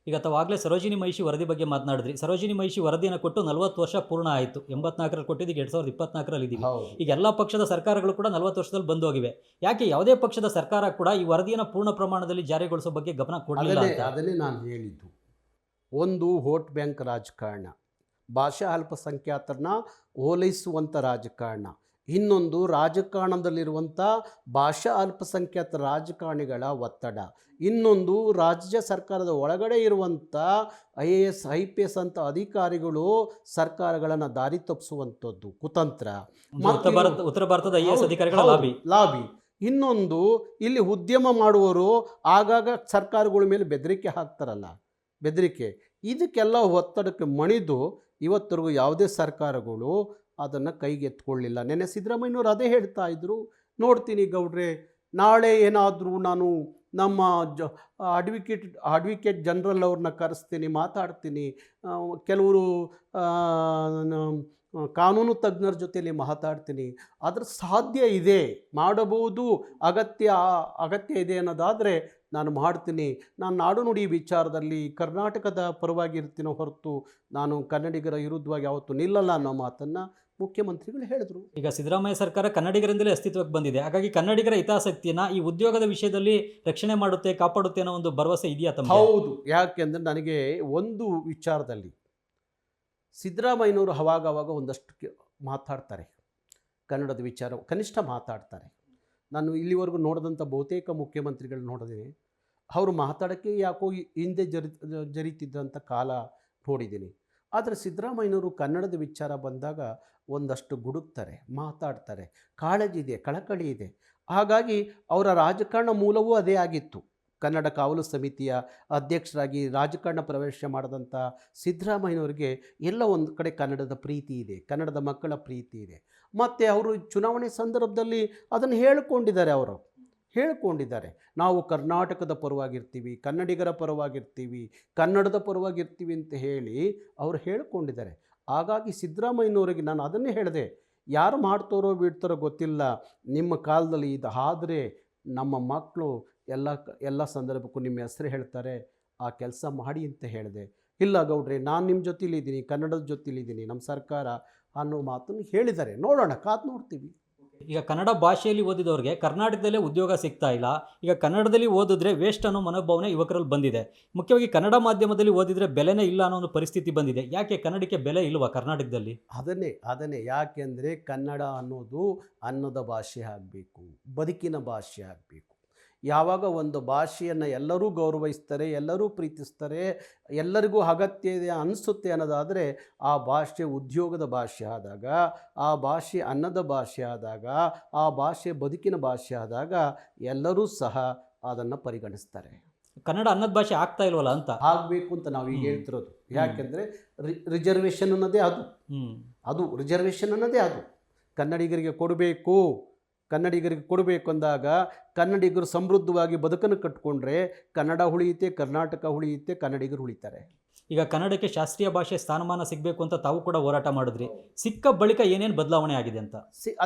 ಈಗ ತಾವಾಗಲೇ ಸರೋಜಿನಿ ಮಹಿಷಿ ವರದಿ ಬಗ್ಗೆ ಮಾತನಾಡಿದ್ರಿ. ಸರೋಜಿನಿ ಮಹಿಷಿ ವರದಿಯನ್ನು ಕೊಟ್ಟು 40 ವರ್ಷ ಪೂರ್ಣ ಆಯಿತು. 84ರಲ್ಲಿ ಕೊಟ್ಟಿದ್ದು, ಈಗ 2024ರಲ್ಲಿ ಇದ್ದೀವಿ. ಹೌದು. ಈಗ ಎಲ್ಲ ಪಕ್ಷದ ಸರ್ಕಾರಗಳು ಕೂಡ 40 ವರ್ಷದಲ್ಲಿ ಬಂದು ಹೋಗಿವೆ. ಯಾಕೆ ಯಾವುದೇ ಪಕ್ಷದ ಸರ್ಕಾರ ಕೂಡ ಈ ವರದಿಯನ್ನು ಪೂರ್ಣ ಪ್ರಮಾಣದಲ್ಲಿ ಜಾರಿಗೊಳಿಸೋ ಬಗ್ಗೆ ಗಮನ ಕೊಡಲಿಲ್ಲ ಅಂತ? ಅದನ್ನೇ ನಾನು ಹೇಳಿದ್ದು. ಒಂದು ವೋಟ್ ಬ್ಯಾಂಕ್ ರಾಜಕಾರಣ, ಭಾಷಾ ಅಲ್ಪಸಂಖ್ಯಾತರನ್ನ ಓಲೈಸುವಂಥ ರಾಜಕಾರಣ. ಇನ್ನೊಂದು ರಾಜಕಾರಣದಲ್ಲಿರುವಂಥ ಭಾಷಾ ಅಲ್ಪಸಂಖ್ಯಾತ ರಾಜಕಾರಣಿಗಳ ಒತ್ತಡ. ಇನ್ನೊಂದು ರಾಜ್ಯ ಸರ್ಕಾರದ ಒಳಗಡೆ ಇರುವಂಥ IAS IPS ಅಂತ ಅಧಿಕಾರಿಗಳು ಸರ್ಕಾರಗಳನ್ನು ದಾರಿ ತಪ್ಪಿಸುವಂಥದ್ದು ಕುತಂತ್ರ. ಉತ್ತರ ಭಾರತದ IAS ಅಧಿಕಾರಿಗಳ ಲಾಬಿ. ಇನ್ನೊಂದು, ಇಲ್ಲಿ ಉದ್ಯಮ ಮಾಡುವವರು ಆಗಾಗ ಸರ್ಕಾರಗಳ ಮೇಲೆ ಬೆದರಿಕೆ ಹಾಕ್ತಾರಲ್ಲ, ಬೆದರಿಕೆ. ಇದಕ್ಕೆಲ್ಲ ಒತ್ತಡಕ್ಕೆ ಮಣಿದು ಇವತ್ತರೆಗೂ ಯಾವುದೇ ಸರ್ಕಾರಗಳು ಅದನ್ನು ಕೈಗೆತ್ಕೊಳ್ಳಿಲ್ಲ. ನೆನ್ನೆ ಸಿದ್ದರಾಮಯ್ಯನವರು ಅದೇ ಹೇಳ್ತಾ ಇದ್ರು. ನೋಡ್ತೀನಿ ಗೌಡ್ರೆ, ನಾಳೆ ಏನಾದರೂ ನಾನು ನಮ್ಮ ಅಡ್ವಿಕೇಟ್ ಜನರಲ್ ಅವ್ರನ್ನ ಕರೆಸ್ತೀನಿ, ಮಾತಾಡ್ತೀನಿ, ಕೆಲವರು ಕಾನೂನು ತಜ್ಞರ ಜೊತೆಯಲ್ಲಿ ಮಾತಾಡ್ತೀನಿ, ಅದ್ರ ಸಾಧ್ಯ ಇದೆ, ಮಾಡಬಹುದು, ಅಗತ್ಯ ಇದೆ ಅನ್ನೋದಾದರೆ ನಾನು ಮಾಡ್ತೀನಿ. ನಾನು ನಾಡು ನುಡಿ ವಿಚಾರದಲ್ಲಿ ಕರ್ನಾಟಕದ ಪರವಾಗಿ ಇರ್ತೀನೋ ಹೊರತು ನಾನು ಕನ್ನಡಿಗರ ವಿರುದ್ಧವಾಗಿ ಯಾವತ್ತೂ ನಿಲ್ಲಲ್ಲ ಅನ್ನೋ ಮಾತನ್ನು ಮುಖ್ಯಮಂತ್ರಿಗಳು ಹೇಳಿದ್ರು. ಈಗ ಸಿದ್ದರಾಮಯ್ಯ ಸರ್ಕಾರ ಕನ್ನಡಿಗರಿಂದಲೇ ಅಸ್ತಿತ್ವಕ್ಕೆ ಬಂದಿದೆ. ಹಾಗಾಗಿ ಕನ್ನಡಿಗರ ಹಿತಾಸಕ್ತಿಯನ್ನು ಈ ಉದ್ಯೋಗದ ವಿಷಯದಲ್ಲಿ ರಕ್ಷಣೆ ಮಾಡುತ್ತೆ, ಕಾಪಾಡುತ್ತೆ ಅನ್ನೋ ಒಂದು ಭರವಸೆ ಇದೆಯಾ ತಮ್ಮ? ಹೌದು. ಯಾಕೆಂದರೆ ನನಗೆ ಒಂದು ವಿಚಾರದಲ್ಲಿ ಸಿದ್ದರಾಮಯ್ಯನವರು ಅವಾಗವಾಗ ಒಂದಷ್ಟು ಮಾತಾಡ್ತಾರೆ, ಕನ್ನಡದ ವಿಚಾರ ಕನಿಷ್ಠ ಮಾತಾಡ್ತಾರೆ. ನಾನು ಇಲ್ಲಿವರೆಗೂ ನೋಡಿದಂಥ ಬಹುತೇಕ ಮುಖ್ಯಮಂತ್ರಿಗಳು ನೋಡಿದೆ, ಅವರು ಮಾತಾಡೋಕ್ಕೆ ಯಾಕೋ ಹಿಂದೆ ಜರಿತಿದ್ದಂಥ ಕಾಲ ನೋಡಿದ್ದೀನಿ. ಆದರೆ ಸಿದ್ದರಾಮಯ್ಯನವರು ಕನ್ನಡದ ವಿಚಾರ ಬಂದಾಗ ಒಂದಷ್ಟು ಗುಡುಕ್ತಾರೆ, ಮಾತಾಡ್ತಾರೆ, ಕಾಳಜಿ ಇದೆ, ಕಳಕಳಿ ಇದೆ. ಹಾಗಾಗಿ ಅವರ ರಾಜಕಾರಣ ಮೂಲವೂ ಅದೇ ಆಗಿತ್ತು. ಕನ್ನಡ ಕಾವಲು ಸಮಿತಿಯ ಅಧ್ಯಕ್ಷರಾಗಿ ರಾಜಕಾರಣ ಪ್ರವೇಶ ಮಾಡಿದಂಥ ಸಿದ್ದರಾಮಯ್ಯನವರಿಗೆ ಎಲ್ಲ ಒಂದು ಕಡೆ ಕನ್ನಡದ ಪ್ರೀತಿ ಇದೆ, ಕನ್ನಡದ ಮಕ್ಕಳ ಪ್ರೀತಿ ಇದೆ. ಮತ್ತು ಅವರು ಚುನಾವಣೆ ಸಂದರ್ಭದಲ್ಲಿ ಅದನ್ನು ಹೇಳಿಕೊಂಡಿದ್ದಾರೆ, ನಾವು ಕರ್ನಾಟಕದ ಪರವಾಗಿರ್ತೀವಿ, ಕನ್ನಡಿಗರ ಪರವಾಗಿರ್ತೀವಿ, ಕನ್ನಡದ ಪರವಾಗಿರ್ತೀವಿ ಅಂತ ಹೇಳಿ ಅವರು ಹೇಳಿಕೊಂಡಿದ್ದಾರೆ. ಹಾಗಾಗಿ ಸಿದ್ದರಾಮಯ್ಯನವರಿಗೆ ನಾನು ಅದನ್ನೇ ಹೇಳಿದೆ, ಯಾರು ಮಾಡ್ತಾರೋ ಬಿಡ್ತಾರೋ ಗೊತ್ತಿಲ್ಲ, ನಿಮ್ಮ ಕಾಲದಲ್ಲಿ ಇದು ಆದರೆ ನಮ್ಮ ಮಕ್ಕಳು ಎಲ್ಲ ಸಂದರ್ಭಕ್ಕೂ ನಿಮ್ಮ ಹೆಸರು ಹೇಳ್ತಾರೆ, ಆ ಕೆಲಸ ಮಾಡಿ ಅಂತ ಹೇಳಿದೆ. ಇಲ್ಲ ಗೌಡ್ರೆ, ನಾನು ನಿಮ್ಮ ಜೊತೆಲಿದ್ದೀನಿ, ಕನ್ನಡದ ಜೊತೆಲಿದ್ದೀನಿ, ನಮ್ಮ ಸರ್ಕಾರ ಅನ್ನೋ ಮಾತನ್ನು ಹೇಳಿದ್ದಾರೆ. ನೋಡೋಣ, ಕಾದು ನೋಡ್ತೀವಿ. ಈಗ ಕನ್ನಡ ಭಾಷೆಯಲ್ಲಿ ಓದಿದವ್ರಿಗೆ ಕರ್ನಾಟಕದಲ್ಲೇ ಉದ್ಯೋಗ ಸಿಗ್ತಾ ಇಲ್ಲ. ಈಗ ಕನ್ನಡದಲ್ಲಿ ಓದಿದ್ರೆ ವೇಸ್ಟ್ ಅನ್ನೋ ಮನೋಭಾವನೆ ಯುವಕರಲ್ಲಿ ಬಂದಿದೆ. ಮುಖ್ಯವಾಗಿ ಕನ್ನಡ ಮಾಧ್ಯಮದಲ್ಲಿ ಓದಿದರೆ ಬೆಲೆನೇ ಇಲ್ಲ ಅನ್ನೋ ಒಂದು ಪರಿಸ್ಥಿತಿ ಬಂದಿದೆ. ಯಾಕೆ ಕನ್ನಡಕ್ಕೆ ಬೆಲೆ ಇಲ್ವಾ ಕರ್ನಾಟಕದಲ್ಲಿ? ಅದನ್ನೇ ಯಾಕೆಂದರೆ ಕನ್ನಡ ಅನ್ನೋದು ಅನ್ನದ ಭಾಷೆ ಆಗಬೇಕು, ಬದುಕಿನ ಭಾಷೆ ಆಗಬೇಕು. ಯಾವಾಗ ಒಂದು ಭಾಷೆಯನ್ನು ಎಲ್ಲರೂ ಗೌರವಿಸ್ತಾರೆ, ಎಲ್ಲರೂ ಪ್ರೀತಿಸ್ತಾರೆ, ಎಲ್ಲರಿಗೂ ಅಗತ್ಯ ಇದೆ ಅನಿಸುತ್ತೆ ಅನ್ನೋದಾದರೆ ಆ ಭಾಷೆ ಉದ್ಯೋಗದ ಭಾಷೆ ಆದಾಗ, ಆ ಭಾಷೆ ಅನ್ನದ ಭಾಷೆ ಆದಾಗ, ಆ ಭಾಷೆ ಬದುಕಿನ ಭಾಷೆ ಆದಾಗ ಎಲ್ಲರೂ ಸಹ ಅದನ್ನು ಪರಿಗಣಿಸ್ತಾರೆ. ಕನ್ನಡ ಅನ್ನದ ಭಾಷೆ ಆಗ್ತಾ ಇಲ್ವಲ್ಲ ಅಂತ ಆಗಬೇಕು ಅಂತ ನಾವು ಈಗ ಹೇಳ್ತಿರೋದು. ಯಾಕೆಂದರೆ ರಿಸರ್ವೇಷನ್ ಅನ್ನೋದೇ ಅದು ರಿಸರ್ವೇಷನ್ ಅನ್ನೋದೇ ಅದು ಕನ್ನಡಿಗರಿಗೆ ಕೊಡಬೇಕು ಅಂದಾಗ ಕನ್ನಡಿಗರು ಸಮೃದ್ಧವಾಗಿ ಬದುಕನ್ನು ಕಟ್ಟಿಕೊಂಡ್ರೆ ಕನ್ನಡ ಉಳಿಯುತ್ತೆ, ಕರ್ನಾಟಕ ಉಳಿಯುತ್ತೆ, ಕನ್ನಡಿಗರು ಉಳಿತಾರೆ. ಈಗ ಕನ್ನಡಕ್ಕೆ ಶಾಸ್ತ್ರೀಯ ಭಾಷೆ ಸ್ಥಾನಮಾನ ಸಿಗಬೇಕು ಅಂತ ತಾವು ಕೂಡ ಹೋರಾಟ ಮಾಡಿದ್ರಿ. ಸಿಕ್ಕ ಬಳಿಕ ಏನೇನು ಬದಲಾವಣೆ ಆಗಿದೆ ಅಂತ?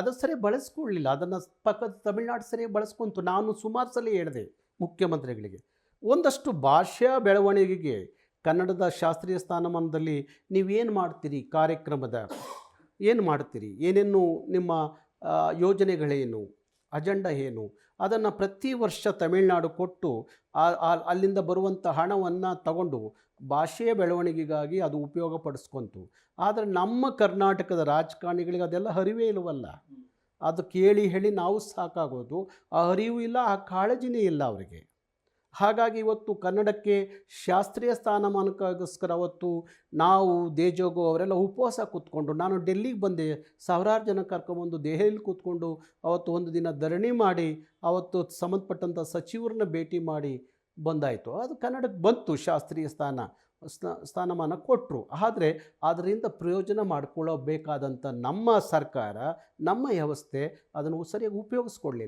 ಅದು ಸರಿ ಬಳಸ್ಕೊಳ್ಳಿಲ್ಲ, ಅದನ್ನು ಪಕ್ಕದ ತಮಿಳುನಾಡು ಸರಿಯಾಗಿ ಬಳಸ್ಕೊಂತು. ನಾನು ಸುಮಾರು ಸಲ ಹೇಳಿದೆ ಮುಖ್ಯಮಂತ್ರಿಗಳಿಗೆ, ಒಂದಷ್ಟು ಭಾಷಾ ಬೆಳವಣಿಗೆಗೆ ಕನ್ನಡದ ಶಾಸ್ತ್ರೀಯ ಸ್ಥಾನಮಾನದಲ್ಲಿ ನೀವೇನು ಮಾಡ್ತೀರಿ, ಕಾರ್ಯಕ್ರಮದ ಏನು ಮಾಡ್ತೀರಿ, ಏನೇನು ನಿಮ್ಮ ಯೋಜನೆಗಳೇನು, ಅಜೆಂಡಾ ಏನು, ಅದನ್ನು ಪ್ರತಿ ವರ್ಷ ತಮಿಳುನಾಡು ಕೊಟ್ಟು ಅಲ್ಲಿಂದ ಬರುವಂಥ ಹಣವನ್ನು ತಗೊಂಡು ಭಾಷೆಯ ಬೆಳವಣಿಗೆಗಾಗಿ ಅದು ಉಪಯೋಗ ಪಡಿಸ್ಕೊಂತು. ಆದರೆ ನಮ್ಮ ಕರ್ನಾಟಕದ ರಾಜಕಾರಣಿಗಳಿಗೆ ಅದೆಲ್ಲ ಅರಿವೇ ಇಲ್ಲವಲ್ಲ. ಅದು ಕೇಳಿ ಹೇಳಿ ನಾವು ಸಾಕಾಗೋದು, ಆ ಅರಿವು ಇಲ್ಲ, ಆ ಕಾಳಜಿನೇ ಇಲ್ಲ ಅವರಿಗೆ. ಹಾಗಾಗಿ ಇವತ್ತು ಕನ್ನಡಕ್ಕೆ ಶಾಸ್ತ್ರೀಯ ಸ್ಥಾನಮಾನಕ್ಕೋಸ್ಕರ ಅವತ್ತು ನಾವು ದೇಜೋಗೋ ಅವರೆಲ್ಲ ಉಪವಾಸ ಕೂತ್ಕೊಂಡು, ನಾನು ಡೆಲ್ಲಿಗೆ ಬಂದೆ, ಸಾವಿರಾರು ಜನ ಕರ್ಕೊಂಬಂದು ದೆಹಲಿಯಲ್ಲಿ ಕೂತ್ಕೊಂಡು ಅವತ್ತು ಒಂದು ದಿನ ಧರಣಿ ಮಾಡಿ ಅವತ್ತು ಸಂಬಂಧಪಟ್ಟಂಥ ಸಚಿವರನ್ನ ಭೇಟಿ ಮಾಡಿ ಬಂದಾಯಿತು. ಅದು ಕನ್ನಡಕ್ಕೆ ಬಂತು, ಶಾಸ್ತ್ರೀಯ ಸ್ಥಾನಮಾನ ಕೊಟ್ಟರು. ಆದರೆ ಅದರಿಂದ ಪ್ರಯೋಜನ ಮಾಡಿಕೊಳ್ಳಬೇಕಾದಂಥ ನಮ್ಮ ಸರ್ಕಾರ, ನಮ್ಮ ವ್ಯವಸ್ಥೆ ಅದನ್ನು ಸರಿಯಾಗಿ ಉಪಯೋಗಿಸ್ಕೊಳ್ಳಿಲ್ಲ.